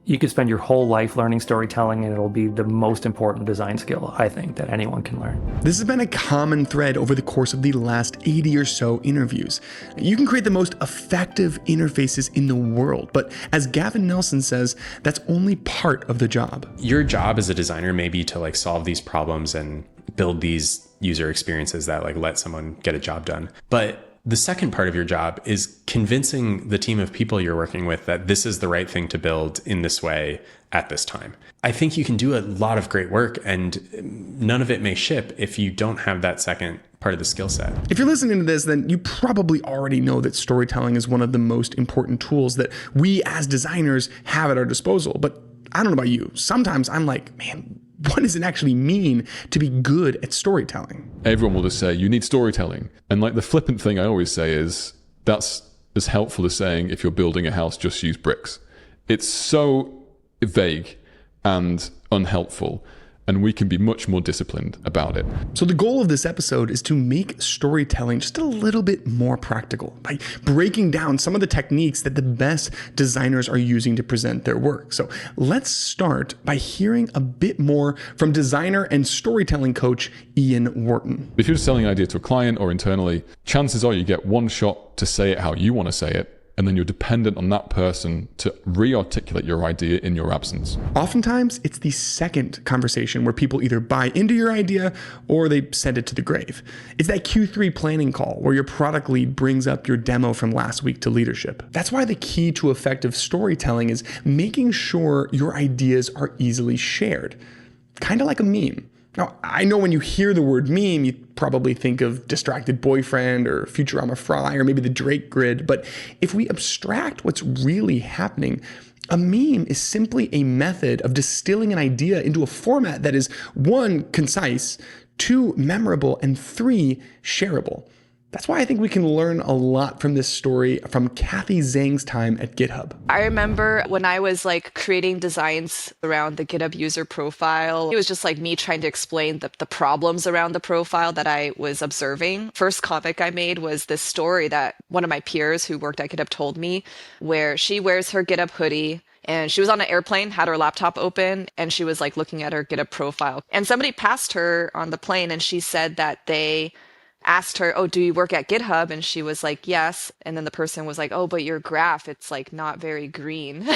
You could spend your whole life learning storytelling, and it'll be the most important design skill, I think, that anyone can learn. This has been a common thread over the course of the last 80 or so interviews. You can create the most effective interfaces in the world, but as Gavin Nelson says, that's only part of the job. Your job as a designer may be to solve these problems and build these user experiences that let someone get a job done. But the second part of your job is convincing the team of people you're working with that this is the right thing to build in this way at this time. I think you can do a lot of great work, and none of it may ship if you don't have that second part of the skill set. If you're listening to this, then you probably already know that storytelling is one of the most important tools that we as designers have at our disposal. But I don't know about you. Sometimes I'm like, man, what does it actually mean to be good at storytelling? Everyone will just say, you need storytelling. And the flippant thing I always say is, that's as helpful as saying, if you're building a house, just use bricks. It's so vague and unhelpful, and we can be much more disciplined about it. So the goal of this episode is to make storytelling just a little bit more practical by breaking down some of the techniques that the best designers are using to present their work. So let's start by hearing a bit more from designer and storytelling coach Ian Wharton. If you're just selling an idea to a client or internally, chances are you get one shot to say it how you want to say it, and then you're dependent on that person to re-articulate your idea in your absence. Oftentimes, it's the second conversation where people either buy into your idea or they send it to the grave. It's that Q3 planning call where your product lead brings up your demo from last week to leadership. That's why the key to effective storytelling is making sure your ideas are easily shared. Kind of like a meme. Now, I know when you hear the word meme, you probably think of Distracted Boyfriend or Futurama Fry or maybe the Drake grid. But if we abstract what's really happening, a meme is simply a method of distilling an idea into a format that is 1, concise, 2, memorable, and 3, shareable. That's why I think we can learn a lot from this story from Kathy Zhang's time at GitHub. I remember when I was creating designs around the GitHub user profile, it was just me trying to explain the problems around the profile that I was observing. First comic I made was this story that one of my peers who worked at GitHub told me, where she wears her GitHub hoodie and she was on an airplane, had her laptop open, and she was looking at her GitHub profile. And somebody passed her on the plane and she said that they asked her, oh, do you work at GitHub? And she was like, yes. And then the person was like, oh, but your graph, it's not very green.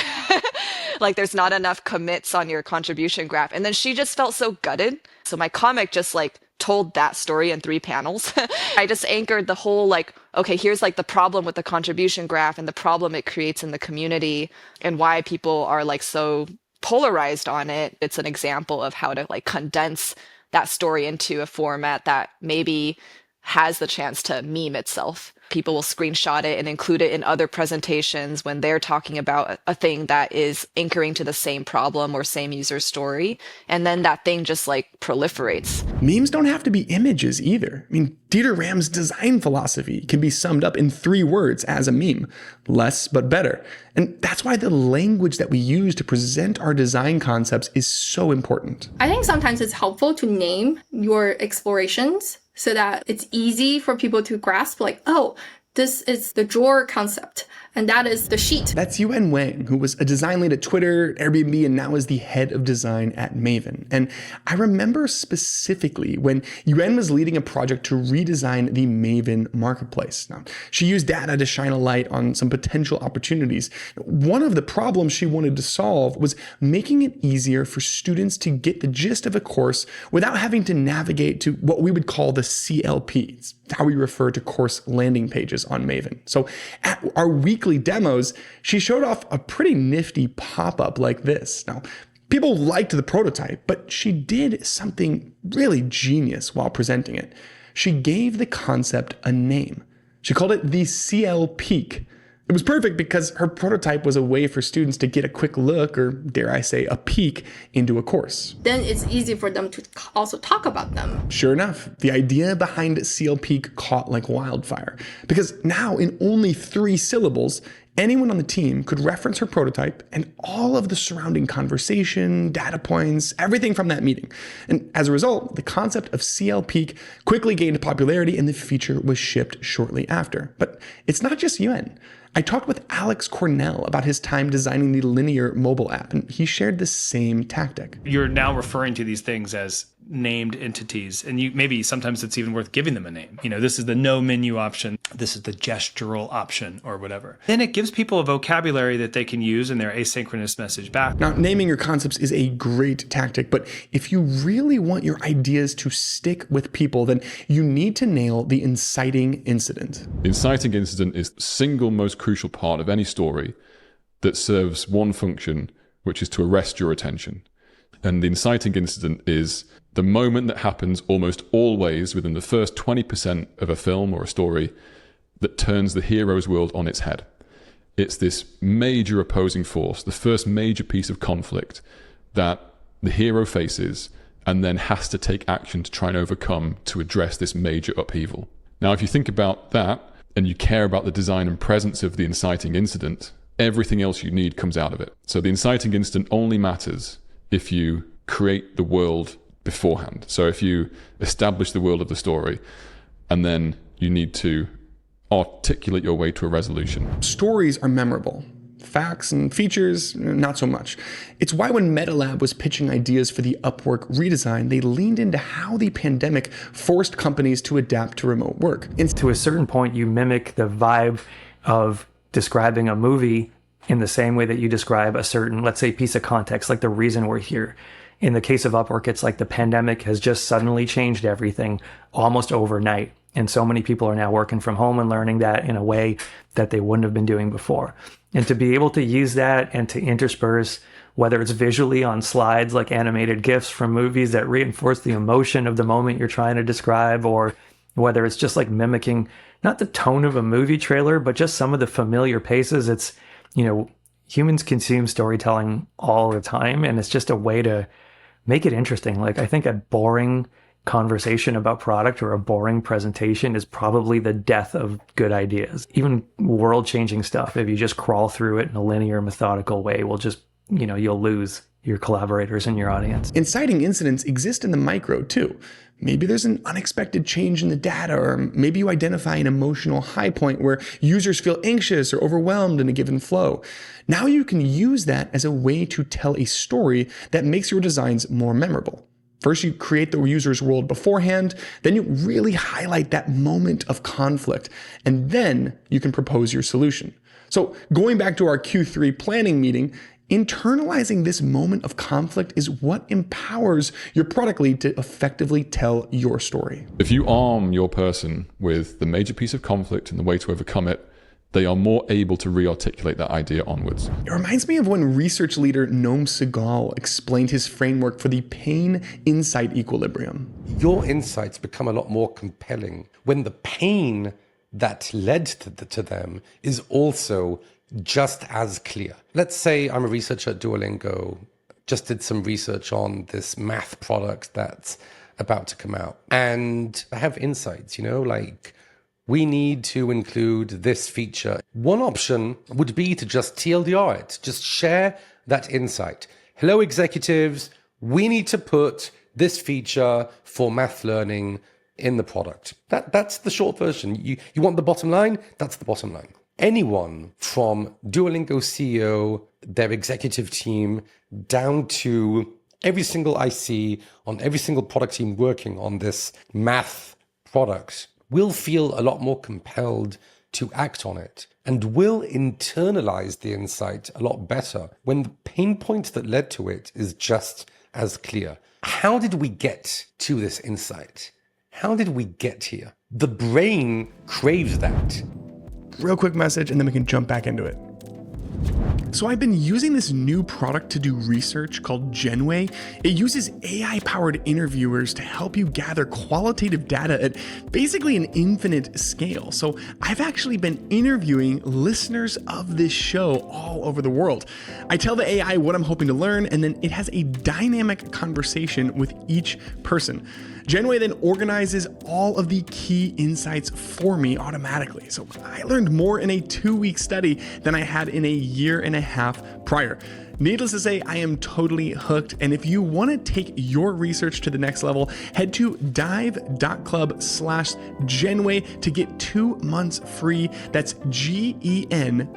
There's not enough commits on your contribution graph. And then she just felt so gutted. So my comic just told that story in 3 panels. I just anchored the whole okay, here's the problem with the contribution graph and the problem it creates in the community and why people are so polarized on it. It's an example of how to condense that story into a format that maybe has the chance to meme itself. People will screenshot it and include it in other presentations when they're talking about a thing that is anchoring to the same problem or same user story. And then that thing just proliferates. Memes don't have to be images either. Dieter Ram's design philosophy can be summed up in 3 words as a meme: less but better. And that's why the language that we use to present our design concepts is so important. I think sometimes it's helpful to name your explorations so that it's easy for people to grasp, oh, this is the drawer concept, and that is the sheet. That's Yuan Wang, who was a design lead at Twitter, Airbnb, and now is the head of design at Maven. And I remember specifically when Yuan was leading a project to redesign the Maven marketplace. Now, she used data to shine a light on some potential opportunities. One of the problems she wanted to solve was making it easier for students to get the gist of a course without having to navigate to what we would call the CLP. It's how we refer to course landing pages on Maven. So at our weekly demos, she showed off a pretty nifty pop-up like this. Now, people liked the prototype, but she did something really genius while presenting it. She gave the concept a name. She called it the CL Peak. It was perfect because her prototype was a way for students to get a quick look, or dare I say, a peek into a course. Then it's easy for them to also talk about them. Sure enough, the idea behind CL Peak caught like wildfire, because now in only 3 syllables, anyone on the team could reference her prototype and all of the surrounding conversation, data points, everything from that meeting. And as a result, the concept of CL Peak quickly gained popularity and the feature was shipped shortly after. But it's not just Yuan. I talked with Alex Cornell about his time designing the linear mobile app, and he shared the same tactic. You're now referring to these things as named entities, and maybe sometimes it's even worth giving them a name. This is the no menu option. This is the gestural option or whatever. Then it gives people a vocabulary that they can use in their asynchronous message back. Now, naming your concepts is a great tactic, but if you really want your ideas to stick with people, then you need to nail the inciting incident. The inciting incident is the single most crucial part of any story that serves one function, which is to arrest your attention. And the inciting incident is the moment that happens almost always within the first 20% of a film or a story that turns the hero's world on its head. It's this major opposing force, the first major piece of conflict that the hero faces and then has to take action to try and overcome to address this major upheaval. Now, if you think about that and you care about the design and presence of the inciting incident, everything else you need comes out of it. So the inciting incident only matters if you create the world beforehand. So if you establish the world of the story, and then you need to articulate your way to a resolution. Stories are memorable. Facts and features, not so much. It's why when MetaLab was pitching ideas for the Upwork redesign, they leaned into how the pandemic forced companies to adapt to remote work. To a certain point, you mimic the vibe of describing a movie in the same way that you describe a certain, let's say, piece of context, like the reason we're here. In the case of Upwork, it's like the pandemic has just suddenly changed everything almost overnight. And so many people are now working from home and learning that in a way that they wouldn't have been doing before. And to be able to use that and to intersperse, whether it's visually on slides like animated GIFs from movies that reinforce the emotion of the moment you're trying to describe, or whether it's just like mimicking not the tone of a movie trailer, but just some of the familiar paces. It's, humans consume storytelling all the time, and it's just a way to make it interesting. Like, I think a boring conversation about product or a boring presentation is probably the death of good ideas. Even world-changing stuff, if you just crawl through it in a linear, methodical way, will just, you'll lose your collaborators and your audience. Inciting incidents exist in the micro too. Maybe there's an unexpected change in the data, or maybe you identify an emotional high point where users feel anxious or overwhelmed in a given flow. Now you can use that as a way to tell a story that makes your designs more memorable. First, you create the user's world beforehand, then you really highlight that moment of conflict, and then you can propose your solution. So going back to our Q3 planning meeting, internalizing this moment of conflict is what empowers your product lead to effectively tell your story. If you arm your person with the major piece of conflict and the way to overcome it, they are more able to re-articulate that idea onwards. It reminds me of when research leader Noam Segal explained his framework for the pain-insight equilibrium. Your insights become a lot more compelling when the pain that led to them is also just as clear. Let's say I'm a researcher at Duolingo, just did some research on this math product that's about to come out. And I have insights, like we need to include this feature. One option would be to just TLDR it, just share that insight. Hello, executives, we need to put this feature for math learning in the product. That's the short version. You want the bottom line? That's the bottom line. Anyone from Duolingo CEO, their executive team, down to every single IC on every single product team working on this math product will feel a lot more compelled to act on it and will internalize the insight a lot better when the pain point that led to it is just as clear. How did we get to this insight? How did we get here? The brain craves that. Real quick message, and then we can jump back into it. So I've been using this new product to do research called Genway. It uses AI-powered interviewers to help you gather qualitative data at basically an infinite scale. So I've actually been interviewing listeners of this show all over the world. I tell the AI what I'm hoping to learn, and then it has a dynamic conversation with each person. Genway then organizes all of the key insights for me automatically. So I learned more in a 2-week study than I had in a year and a half prior. Needless to say, I am totally hooked. And if you want to take your research to the next level, head to dive.club/Genway to get 2 months free. That's GENWAY.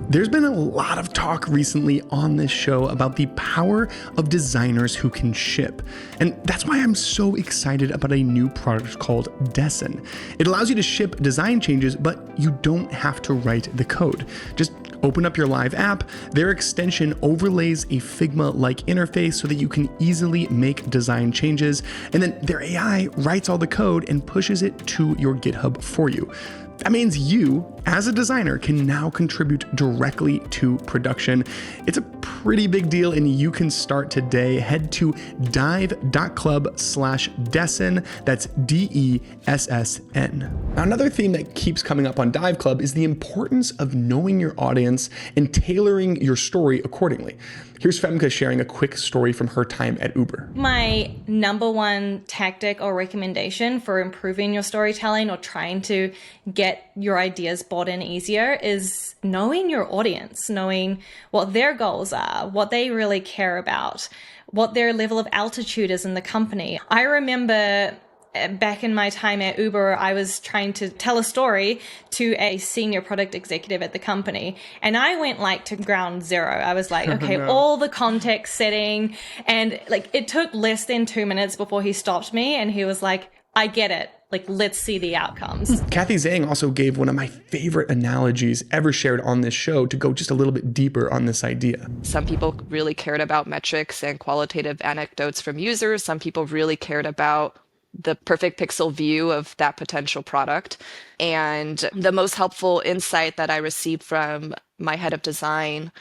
There's been a lot of talk recently on this show about the power of designers who can ship. And that's why I'm so excited about a new product called Dessin. It allows you to ship design changes, but you don't have to write the code. Just open up your live app. Their extension overlays a Figma-like interface so that you can easily make design changes. And then their AI writes all the code and pushes it to your GitHub for you. That means you, as a designer, can now contribute directly to production. It's a pretty big deal, and you can start today. Head to dive.club/Dessin. That's DESSN. Now, another theme that keeps coming up on Dive Club is the importance of knowing your audience and tailoring your story accordingly. Here's Femke sharing a quick story from her time at Uber. My number one tactic or recommendation for improving your storytelling or trying to get your ideas bought in easier is knowing your audience, knowing what their goals are, what they really care about, what their level of altitude is in the company. I remember back in my time at Uber, I was trying to tell a story to a senior product executive at the company. And I went to ground zero. I was like, okay, all the context setting. And it took less than 2 minutes before he stopped me. And he was like, I get it. Let's see the outcomes. Kathy Zhang also gave one of my favorite analogies ever shared on this show to go just a little bit deeper on this idea. Some people really cared about metrics and qualitative anecdotes from users. Some people really cared about the perfect pixel view of that potential product. And the most helpful insight that I received from my head of design,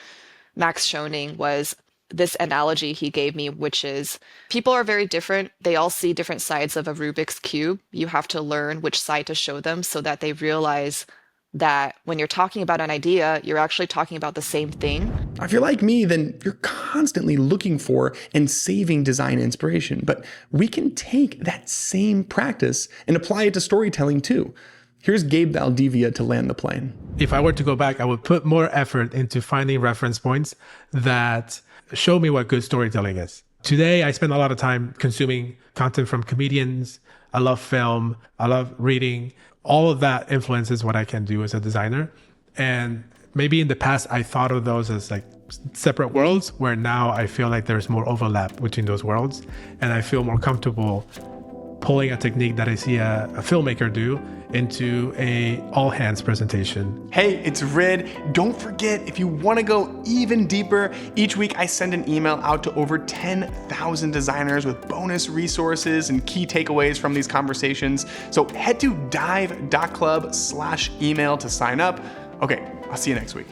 Max Schoening, was this analogy he gave me, which is people are very different. They all see different sides of a Rubik's Cube. You have to learn which side to show them so that they realize that when you're talking about an idea, you're actually talking about the same thing. If you're like me, then you're constantly looking for and saving design inspiration. But we can take that same practice and apply it to storytelling too. Here's Gabe Valdivia to land the plane. If I were to go back, I would put more effort into finding reference points that show me what good storytelling is. Today, I spend a lot of time consuming content from comedians. I love film. I love reading. All of that influences what I can do as a designer. And maybe in the past, I thought of those as separate worlds, where now I feel like there's more overlap between those worlds. And I feel more comfortable pulling a technique that I see a filmmaker do into a all-hands presentation. Hey, it's Rid. Don't forget, if you want to go even deeper, each week I send an email out to over 10,000 designers with bonus resources and key takeaways from these conversations. So head to dive.club/email to sign up. Okay, I'll see you next week.